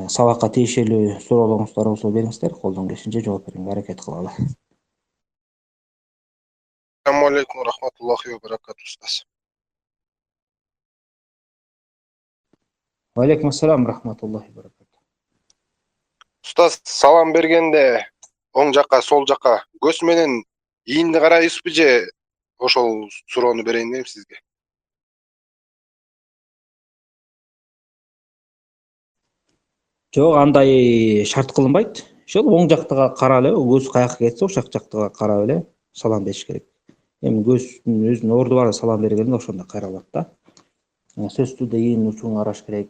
сабакка тиешелүү суроолоруңуздар болсо бериңиздер, колдон келишинче жооп берүүгө аракет кылалы. Assalamu alaikum wa rahmatullahi wa barakatuh, ustaz. Wa aleykum assalam rahmatullohi wa barakatuh. Ustaz, салам бергенде оң жакка, сол жакка көз менен ийинди карайсызбы же ошол суроону берейин дейм сизге. Жок, андай шарт кылынбайт. Ошол оң жактыга карап эле, көз каяка кетсе ошол жактыга карап эле салам бериш керек. Эми көздүн өзүнүн орду бар салам бергенде ошондо кайралат да. Сөзсүз түрдө ийин учуңа караш керек,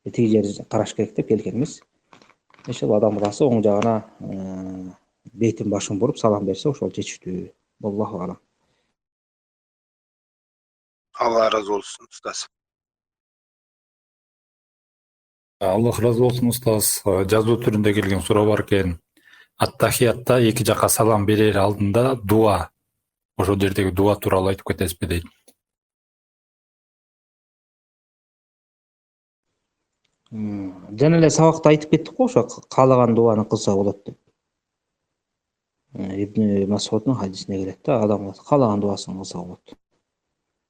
тиги жери караш керек деп келген эмес. Ошол адам баласы оң жагына бетин башын буруп салам берсе ошол чечиштүү. Аллаху алам. Алла разы болсун, ustaz. Аллах разы болсун, устаз. Жазуу түрүндө келген суроо бар экен. Аттахиятта эки жакка салам берер алдында дуа. Ошол жердеги дуа тууралуу айтып кетесизби дейт. Жана эле сабакта айтып кеттик го, ошо каалаган дуаны кылса болот деп. Ибн Масуддун хадисинде келет да, адам каалаган дуасын кылса болот.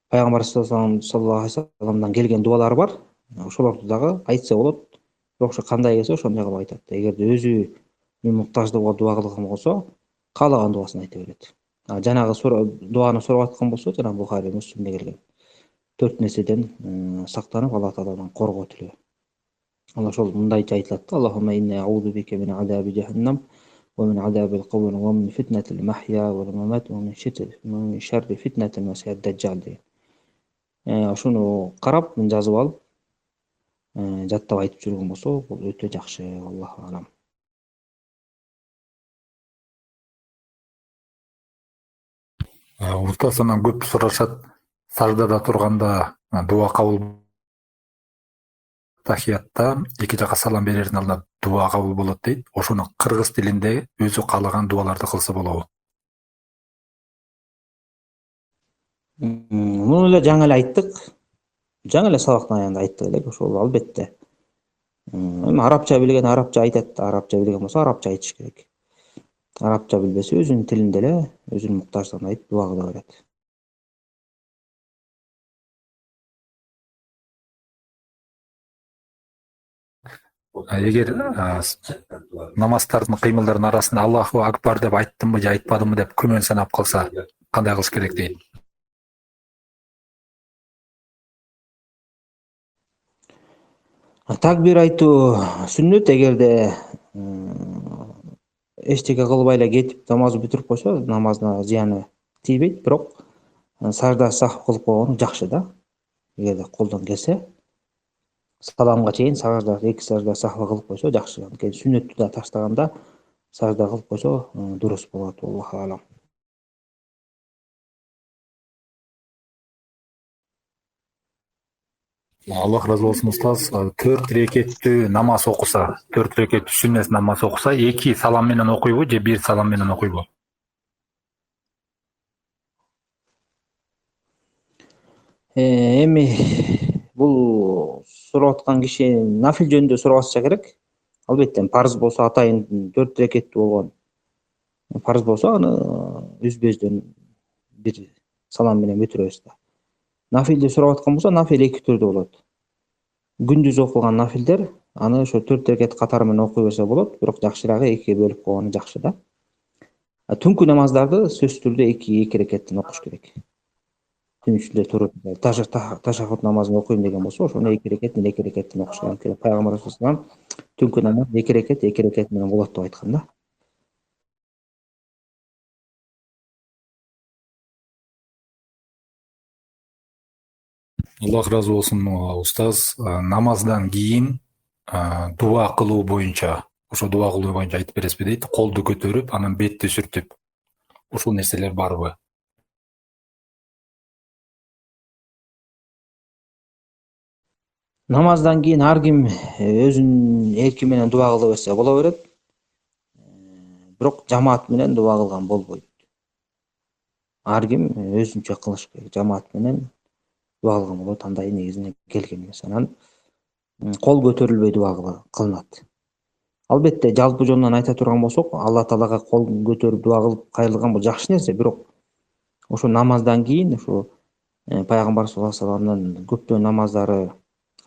Пайгамбар саллаллаху алейхи ва салламдан келген дуалар бар. Ошолорду дагы айтса болот. Бирок ошо кандай келсе ошондой кылып айтат. Эгерде өзү муктаждыгына дуа кылган болсо, каалаган дуасын айта берет. Жанагы дуаны сурап аткан болсо, жана Бухари, Муслимде келген. 4 нерседен сактанып, Алла Тааладан коргоо тилөө. Ал ошол мындайча айтылат да: Аллахумма инна аузу бика мин адаби жаханнам ва мин адабил кабр ва мин фитнатил махья вал мамат ва мин шарри фитнатил масиҳ даджжал деген. Ошону карап, мен жазып алып, жаттап айтып жүргөн болсо, бул өтө жакшы. Аллаху алам. Устаз, анан көп сурашат, саждада турганда дуа кабыл, тахиятта эки жакка салам берердин алдында дуа кабыл болот дейт. Ошону кыргыз тилинде өзү каалаган дуаларды кылса болобу? Муну эле жаңы эле айттык. Жаңы эле сабактын аягында айттык элек, ошол албетте. Эми арабча билген арабча айтат, арабча билген болсо арабча айтыш керек. Арабча билбесе өзүнүн тилинде эле, өзүнүн муктаждыгын айтып дуа кыла берет. Эгер намаздардын кыймылдарынын арасында Аллаху акбар деп айттымбы же айтпадымбы деп күмөн санап калса, кандай кылыш керек дейт? Такбир айтуу сүннөт. Эгерде эчтеке кылбай эле кетип намазды бүтүрүп койсо, намазына зыяны тийбейт, бирок сажда сахв кылып койгону жакшы да. Эгерде колдон келсе, саламга чейин сажда, эки сажда сахва кылып койсо жакшы. Анткени сүннөттү да таштаганда сажда кылып койсо дурус болот. Аллаху алам. Аллах разы болсун, устаз. 4 рекеттүү намаз окуса, 4 рекеттүү сүннет намаз окуса, 2 салам менен окуйбу же 1 салам менен окуйбу? Эми бул сурап аткан киши нафил жөнүндө сурап атса керек. Албетте парыз болсо, атайын 4 рекеттүү болгон парыз болсо, аны үзбөздөн бир салам менен бүтүрөбүз да. Нафилди сурап аткан болсо, нафил 2 түрдүү болот. Күндүз окулган нафилдер, аны ошо 4 рекет катары менен окуй берсе болот, бирок жакшыраагы 2 бөлүп койгону жакшы да. Түнкү намаздарды сөзсүз түрдө 2 рекеттен окуш керек. Түн ичинде туруп ташаххуд намазын окуйм деген болсо, ошону 2 рекеттен окуш керек. Пайгамбар саллаллаху түнкү намаз 2 рекет менен болот деп айткан да. Аллах разы болсун, устаз. Намаздан кийин дуа кылуу боюнча, айтып бересизби дейт. Колду көтөрүп, анан бетти сүртүп. Ушул нерселер барбы? Намаздан кийин ар ким өзүнүн эрки менен дуа кыла берсе боло берет. Бирок жамаат менен дуа кылган болбойт. Ар ким өзүнчө кылыш керек. Жамаат менен дуа кылган болот, андай негизинен келген эмес. Анан кол көтөрүлбөй дуба кылынат. Албетте жалпы жонунан айта турган болсок, Алла Таалага кол көтөрүп дуба кылып кайрылган бул жакшы нерсе, бирок ошо намаздан кийин ошо пайгамбар саллаллаху алейхи вассаламдын көптөгөн намаздары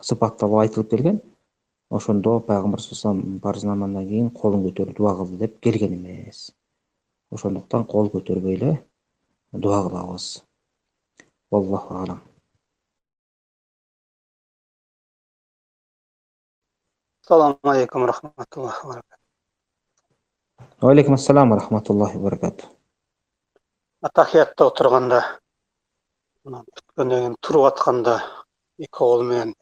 сыпатталып айтылып келген. Ошондо пайгамбар саллаллаху алейхи вассалам парыз намаздан кийин колун көтөрүп дуба кылды деп келген эмес. Ошондуктан кол көтөрбөй эле дуба кылабыз. Аллаху алам. Assalamu alaikum rahmatullahi wa barakatuh. Wa alaikum assalam wa rahmatullahi wa barakatuh. Атахиятта отырғанда, өткеннен кейін тұрып атқанда екі қол менен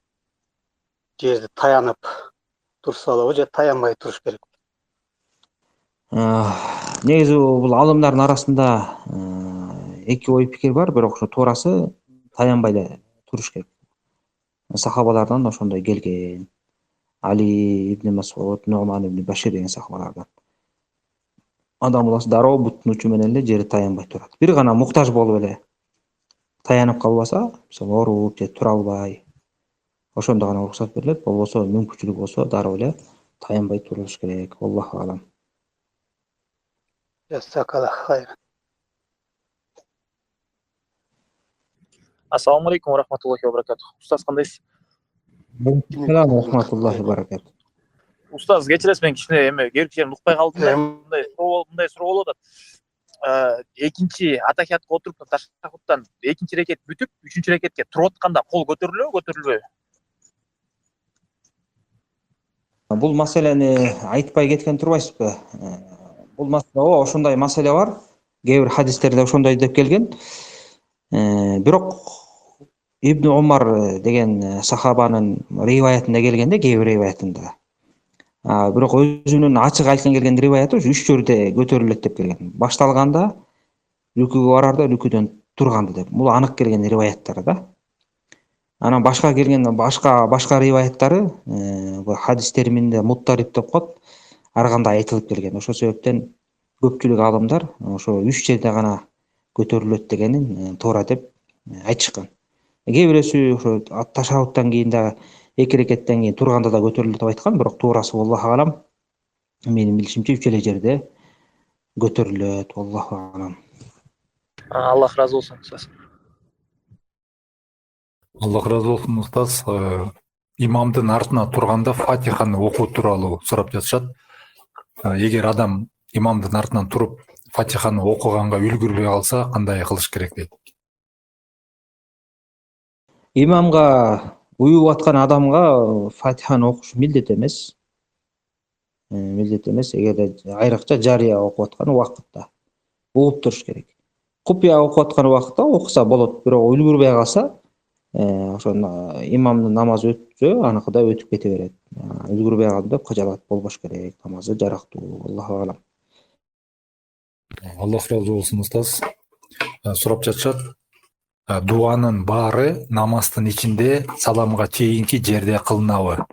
жерді таянып тұрса алабы же таянбай тұрыш керек? Негизи бул алымдардын арасында эки ой пикир бар, бирок ошо туурасы таянбай эле туруш керек. Сахабалардан ошондой келген. Али ибн Масуд, Нуман ибн Башир деген сахабалардан. Адам баласы дароо буттун учу менен эле жери таянбай турат. Бир гана муктаж болуп эле таянып калбаса, мисалы ооруп же тура албай, ошондо гана уруксат берилет. Болбосо мүмкүнчүлүк болсо дароо эле таянбай туруш керек. Аллаху алам. Jazakallah khayran. Assalomu alaykum va rahmatullohi va barakatuh. Ustoz qandaysiz? Assalomu rahmatullohi va barakatuh. Ustoz, kechirasiz, men kичине эме керекчерин укпай калдым да. Мындай суроо болуп атат. Экинчи атахиятка отуруп ташахуттан экинчи рекет бүтүп, үчүнчү рекетке туруп атканда кол көтөрүлөбү, көтөрүлбөйбү? Бул маселени айтпай кеткен турбайсызбы? Бул маселе ошондой маселе бар. Кээ бир хадистерде ошондой деп келген. Бирок Ибн Умар деген сахабанын риваятында келгенде, кээ бир риваятында. Бирок өзүнүн ачык айткан келген риваяты ушу 3 жерде көтөрүлөт деп келген. Башталганда, рүкүгө барарда, рүкүдөн турганды деп. Бул анык келген риваяттар да. Анан башка келген башка риваяттары хадис термининде муттариб деп коет. Ар кандай айтылып келген. Ошол себептен көпчүлүк алымдар ошо 3 жерде гана көтөрүлөт дегенин туура деп айтышкан. Кээ бирөөсү ошо ташахуттан кийин да 2 рекеттен кийин турганда да көтөрүлөт деп айткан, бирок туурасы Аллаху алам. Менин билишимче 3 эле жерде көтөрүлөт. Аллаху алам. Аллах разы болсун, устоз. Аллах разы болсун, устоз. Имамдын артына турганда Фатиханы окуу тууралуу сурап жатышат. Эгер адам имамдын артынан туруп Фатиханы окуганга үлгүрбөй калса, кандай кылыш керек дейт? Имамга уюп аткан адамга Фатиханы окуш милдет эмес. Милдет эмес, эгерде айрыкча жарыя окуп аткан убакытта угуп туруш керек. Купия окуп аткан убакытта окуса болот, бирок үлгүрбөй калса, ошо имамдын намазы өтсө, аныкы да өтүп кете берет. Үлгүрбөй калды деп кыжалат болбош керек. Намазы жарактуу. Аллаху алам. Аллах разы болсун, устоз. Сурап жатышат. Дуанын баары намаздын ичинде саламга чейинки жерде кылынабы?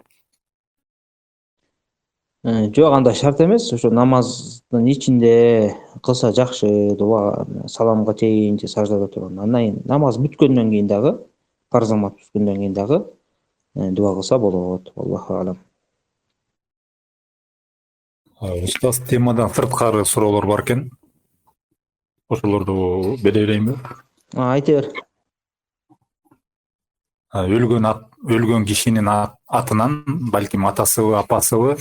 Жок, андай шарт эмес. Ошо намаздын ичинде кылса жакшы, дуа саламга чейинчи саждада турган. Андан кийин намаз бүткөндөн кийин дагы, парыз намаз бүткөндөн кийин дагы дуа кылса болот. Аллаху алам. Устоз, темадан сырткары суроолор бар экен. Ошолорду бере берейинби? Айта бер. Өлгөн кишинин атынан, балким атасыбы, апасыбы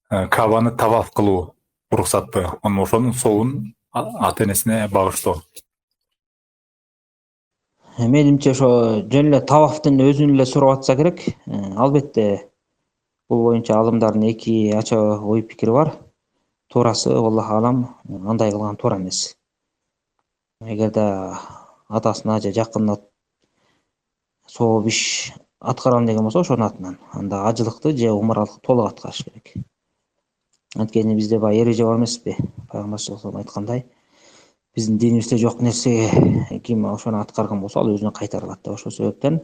Кабаны таваф кылуу уруксатпы? Ошонун соовун ата-энесине багыштоо. Менимче ошо жөн эле тавафтын өзүн эле сурап атса керек. Албетте бул боюнча алымдардын эки ача ой пикири бар. Туурасы Аллаху алам, андай кылган туура эмес. Эгерде атасына же жакынына сооп иш аткарам деген болсо, ошонун атынан анда ажылыкты же умаралыкты толук аткарыш керек. Анткени бизде баягы эреже бар эмеспи? Пайгамбар саллаллаху алейхи вассалам айткандай, биздин динибизде жок нерсеге ким ошону аткарган болсо, ал өзүнө кайтара алат деп. Ошол себептен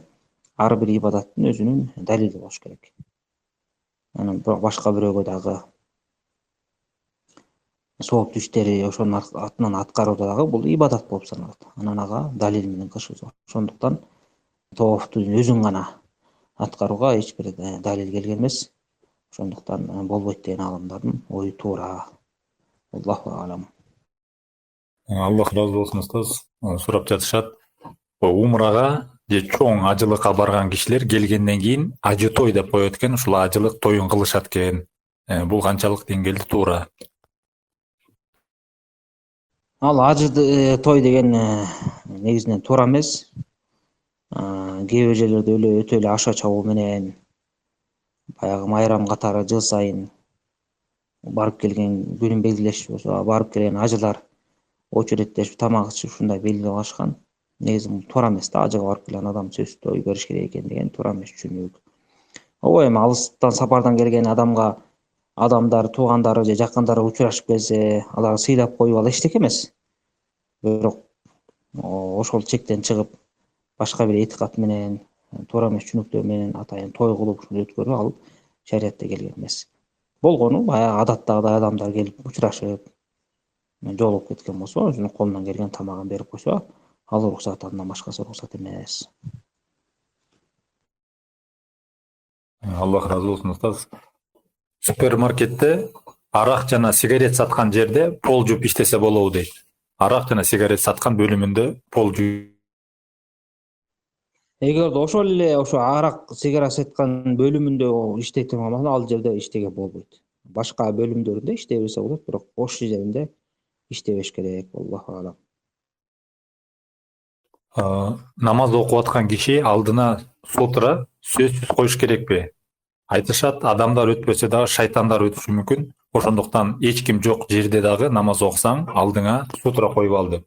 ар бир ибадаттын өзүнүн далили болуш керек. Анан бирок башка бирөөгө дагы сооптуу иштери ошонун атынан аткарууда дагы бул ибадат болуп саналат. Анан ага далил менен кылышыбыз. Ошондуктан тавафтын өзүн гана аткарууга эч бир далил келген эмес. Ошондуктан болбойт деген аалымдардын ою туура. Аллаху алам. Аллах разы болсун устаз. Сурап жатышат. Умрага же чоң ажылыкка барган кишилер келгенден кийин ажы той деп коет экен, ушул ажылык тоюн кылышат экен. Бул канчалык деңгээлде туура? Ал ажы той деген негизинен туура эмес. Кээ бир жерлерде өтө эле аша чабуу менен баягы майрам катары жыл сайын барып келген күнүн белгилешип болсо, барып келген ажылар очередтешип тамак ичип ушундай белгилеп алышкан. Негизи бул туура эмес да, ажыга барып келген адам сөзсүз той бериш керек экен деген туура эмес түшүнүк. Ооба эми алыстан сапардан келген адамга адамдар, туугандары же жакындары учурашып келсе, аларга сыйлап коюп ал эчтеке эмес. Бирок ошол чектен чыгып башка бир этикат менен, туура эмес түшүнүктөр менен атайын той кылып ушуну өткөрүү ал шариятта келген эмес. Болгону баягы адаттагыдай адамдар келип учурашып, жолугуп кеткен болсо, өзүнүн колунан келген тамагын берип койсо, ал уруксат, андан башкасы уруксат эмес. Аллах разы болсун устаз. Супермаркетте арак жана сигарет саткан жерде пол жууп иштесе болобу дейт. Арак жана сигарет саткан бөлүмүндө пол жууп. Эгерде ошол эле ошо арак, сигарет саткан бөлүмүндө иштей турган болсо, ал жерде иштеге болбойт. Башка бөлүмдөрүндө иштей берсе болот, бирок бош жеринде иштебеш керек. Аллаху алам. Намаз окуп аткан киши алдына сутра сөзсүз коюш керекпи? Айтышат, адамдар өтпөсө дагы шайтандар өтүшү мүмкүн. Ошондуктан эч ким жок жерде дагы намаз окусаң, алдыңа сутра коюп ал деп.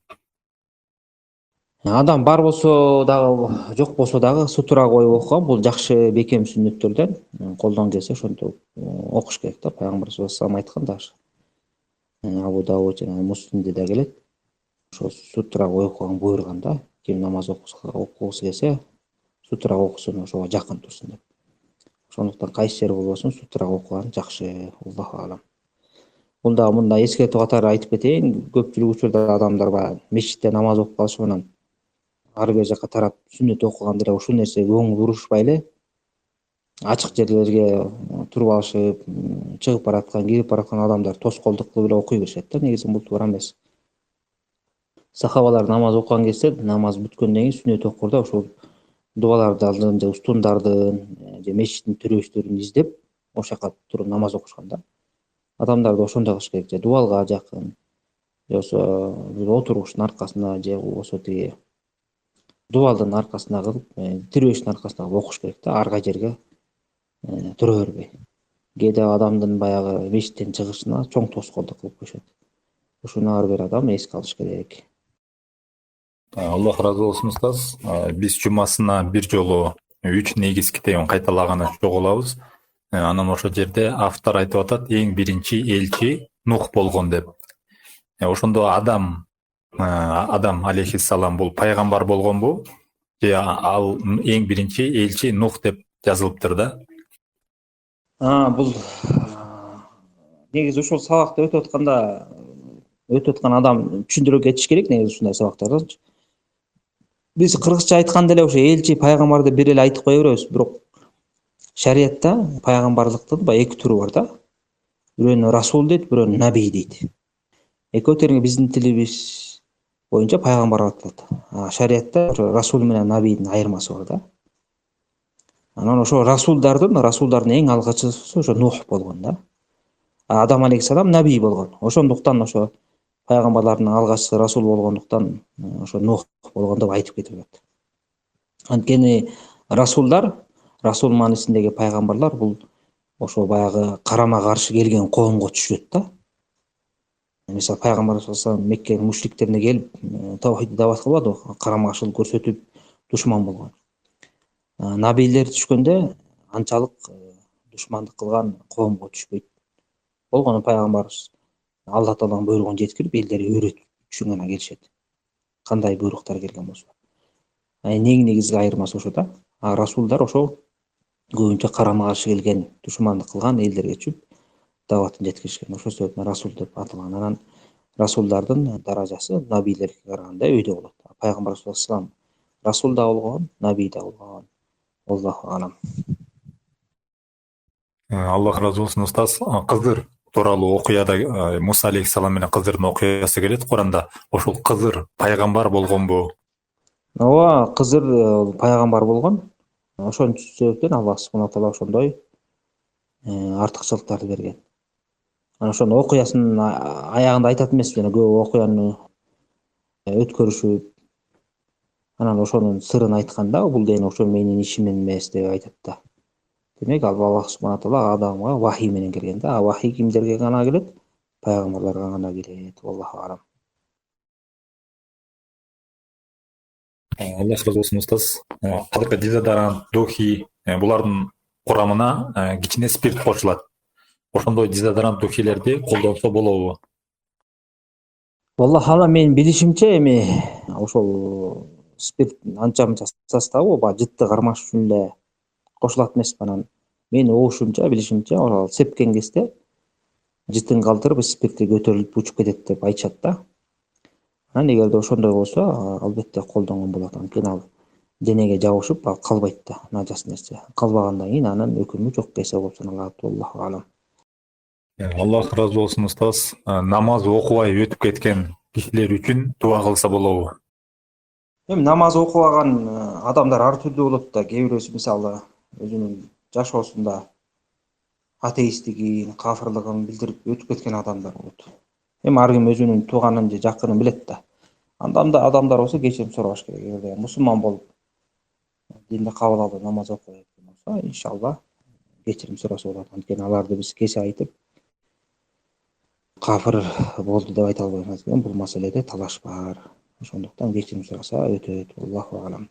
Адам бар болсо дагы, жок болсо дагы сутра коюп окуган бул жакшы бекем сүннөттөрдөн. Колдон келсе ошентип окуш керек да. Пайгамбар саллаллаху алейхи айткан да. Абу Дауд жана Муслимде да келет. Ошо сутра коюп окуган буйруган да. Ким намаз окугусу келсе, сутра окусун, ошого жакын турсун деп. Ошондуктан кайсы жер болбосун сутра окуган жакшы. Аллаху алам. Бул да мындай эскертүү катары айтып кетейин. Көпчүлүк учурда адамдар баягы мечитте намаз окуп калышы менен ар бир жака тарап сүннөт окуганда эле ушул нерсеге көңүл бурушпай эле ачык жерлерге туруп алышып, чыгып бараткан, кирип бараткан адамдар тоскоолдук кылып эле окуй беришет да. Негизи бул туура эмес. Сахабалар намаз окуган кезде намаз бүткөндөн кийин сүннөт окур да, ушул дубалардын же устундардын же мечиттин төрөштөрүн издеп, ошол жака туруп намаз окушкан да. Адамдар да ошондой кылыш керек, же дубалга жакын, же болбосо бир отургучтун аркасына, же болбосо тиги дубалдын аркасына кылып, тирбештин аркасына кылып окуш керек да, арга жерге тура бербей. Кээде адамдын баягы мечиттен чыгышына чоң тоскоолдук кылып коюшат. Ушуну ар бир адам эске алыш керек. Аллах разы болсун устаз. Биз жумасына бир жолу 3 негиз китебин кайталаганы чогулабыз. Анан ошол жерде автор айтып атат, эң биринчи элчи Нух болгон деп. Ошондо Адам алейхиссалам бул пайгамбар болгонбу? Же ал эң биринчи элчи Нух деп жазылыптыр да? Бул негизи ушул сабакты өтүп аткан адам түшүндүрө кетиш керек негизи ушундай сабактарды. Биз кыргызча айтканда эле ошо элчи, пайгамбарды бир эле айтып кое беребиз, бирок шариятта пайгамбарлыктын баягы эки түрү бар да. Бирөөнү расул дейт, бирөөнү наби дейт. Экөө териң биздин тилибиз боюнча пайгамбар аталат. Шариятта расул менен набийдин айырмасы бар да. Анан ошо расулдардын эң алгачкысы ошо Нух болгон да. Адам алейхиссалам наби болгон. Ошондуктан ошо пайгамбарлардын алгачкысы расул болгондуктан ошо Нух болгон деп айтып кетилет. Анткени расул маанисиндеги пайгамбарлар бул ошо баягы карама каршы келген коомго түшөт да. Мисалы пайгамбар саллаллаху алейхи вассалам Меккенин мушриктерине келип тавхидти дават кылбады, карама каршылык көрсөтүп душман болгон. Набийлер түшкөндө анчалык душмандык кылган коомго түшпөйт. Болгону пайгамбарыбыз Алла Тааланын буйругун жеткирип, элдерге үйрөтүп түшүн гана келишет. Кандай буйруктар келген болсо. Эң негизги айырмасы ошо да. Расулдар ошо көбүнчө карама каршы келген, душмандык кылган элдерге түшүп даватын жеткиришкен. Ошол себептен расул деп аталган. Анан расулдардын даражасы набийлерге караганда өйдө болот. Пайгамбар саллаллаху алейхи вассалам расул да болгон, наби да болгон. Аллаху алам. Аллах разы болсын устаз. Кызыр тууралуу окуяда Муса алейхисалам менен кызырдын окуясы келет Куранда. Ошол кызыр пайгамбар болгонбу? Ооба, Кызыр пайгамбар болгон. Ошон себептен Аллах субхана таала ошондой артыкчылыктарды берген. Анан ошонун окуясынын аягында айтат эмеспи, жана көп окуяны өткөрүшүп, анан ошонун сырын айтканда, бул ден ошо менин ишим эмес деп айтат да. Демек, Аллах субхана таала адамга вахий менен келген да. Вахий кимдерге гана келет? Пайгамбарларга гана келет. Аллаху алам. Аллах разы болсын устаз. Казыркы дезодорант, духи булардын курамына кичине спирт кошулат. Ошондой дезодорант, духилерди колдонсо болобу? Аллаху алам, менин билишимче эми ошол спирт анча мынча составы баягы жытты кармаш үчүн эле кошулат эмес. Анан менин угушумча, билишимче, ошол сепкен кезде жытын калтырып спирти көтөрүлүп учуп кетет деп айтышат да. Анан эгерде ошондой болсо, албетте колдонгон болот. Анткени ал денеге жабышып, ал калбайт да, нажас нерсе. Калбагандан кийин анын өкүмү жок эсе болуп саналат. Аллаху алам. Аллах разы болсын устаз. Намаз окубай өтүп кеткен кишилер үчүн дуа кылса болобу? Эми намаз окубаган адамдар ар түрдүү болот да. Кээ бирөөсү мисалы өзүнүн жашоосунда атеисттигин, кафырлыгын билдирип өтүп кеткен адамдар болот. Эми ар ким өзүнүн тууганын же жакынын билет да. Анда адамдар болсо кечирим сураш керек. Эгерде мусулман болуп динди кабыл алып намаз окубай кеткен болсо, иншалла кечирим сураса болот. Анткени аларды биз кесе айтып кафыр болду деп айта албайбыз. Бул маселеде талаш бар. Ошондуктан кечирим сураса өтөт. Аллаху алам.